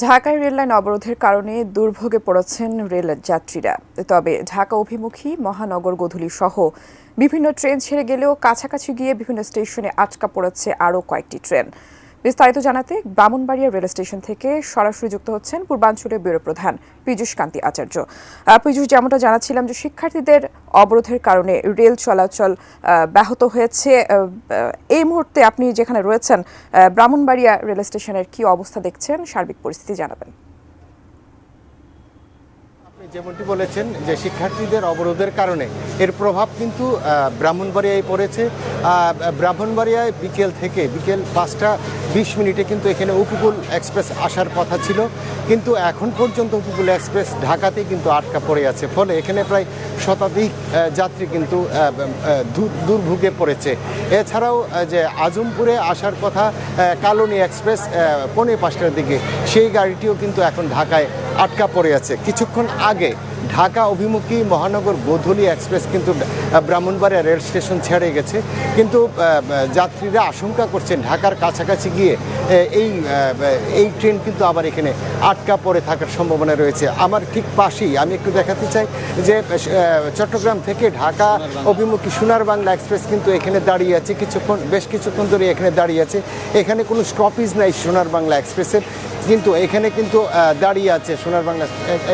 ঢাকায় রেললাইন অবরোধের কারণে দুর্ভোগে পড়েছেন রেল যাত্রীরা। তবে ঢাকা অভিমুখী মহানগর গোধূলী সহ বিভিন্ন ট্রেন ছেড়ে গেলেও কাছাকাছি গিয়ে বিভিন্ন স্টেশনে আটকা পড়েছে আরও কয়েকটি ট্রেন। বিস্তারিত জানাতে ব্রাহ্মণবাড়িয়া রেল স্টেশন থেকে সরাসরি যুক্ত হচ্ছেন পূর্বাঞ্চলীয় ব্যুরো প্রধান পীযূষ কান্তি আচার্য। পীযূষ, যেমনটা জানাচ্ছিলাম যে শিক্ষার্থীদের অবরোধের কারণে রেল চলাচল ব্যাহত হয়েছে। এই মুহূর্তে আপনি যেখানে রয়েছেন ব্রাহ্মণবাড়িয়া রেল স্টেশনের কি অবস্থা দেখছেন, সার্বিক পরিস্থিতি জানাবেন। যেমনটি বলেছেন যে শিক্ষার্থীদের অবরোধের কারণে এর প্রভাব কিন্তু ব্রাহ্মণবাড়িয়ায় পড়েছে। ব্রাহ্মণবাড়িয়ায় বিকেল 5:20 কিন্তু এখানে উপকূল এক্সপ্রেস আসার কথা ছিল, কিন্তু এখন পর্যন্ত উপকূল এক্সপ্রেস ঢাকাতেই কিন্তু আটকা পড়ে আছে। ফলে এখানে প্রায় শতাধিক যাত্রী কিন্তু দুর্ভোগে পড়েছে। এছাড়াও যে আজমপুরে আসার কথা কালনী এক্সপ্রেস 4:45টার দিকে, সেই গাড়িটিও কিন্তু এখন ঢাকায় আটকা পড়ে আছে। কিছুক্ষণ আগে ঢাকা অভিমুখী মহানগর গোধূলী এক্সপ্রেস কিন্তু ব্রাহ্মণবাড়িয়া রেল স্টেশন ছেড়ে গেছে, কিন্তু যাত্রীরা আশঙ্কা করছেন ঢাকার কাছাকাছি গিয়ে এই ট্রেন কিন্তু আবার এখানে আটকা পড়ে থাকার সম্ভাবনা রয়েছে। আমার ঠিক পাশেই আমি একটু দেখাতে চাই যে চট্টগ্রাম থেকে ঢাকা অভিমুখী সোনার বাংলা এক্সপ্রেস কিন্তু এখানে দাঁড়িয়ে আছে, বেশ কিছুক্ষণ ধরে এখানে দাঁড়িয়ে আছে। এখানে কোনো স্টপেজ নাই সোনার বাংলা এক্সপ্রেসের, কিন্তু এখানে কিন্তু দাঁড়িয়ে আছে সোনার বাংলা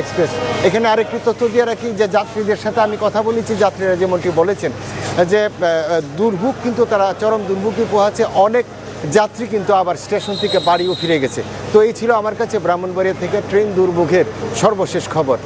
এক্সপ্রেস। এখানে আরেকটি তথ্য দিয়ে রাখি যে যাত্রীদের সাথে আমি কথা বলেছি, যাত্রীরা যেমনটি বলেছেন যে দুর্ভোগ কিন্তু তারা চরম দুর্ভোগে পোহাচ্ছে। অনেক যাত্রী কিন্তু আবার স্টেশন থেকে বাড়িও ফিরে গেছে। তো এই ছিল আমার কাছে ব্রাহ্মণবাড়িয়া থেকে ট্রেন দুর্ভোগের সর্বশেষ খবর।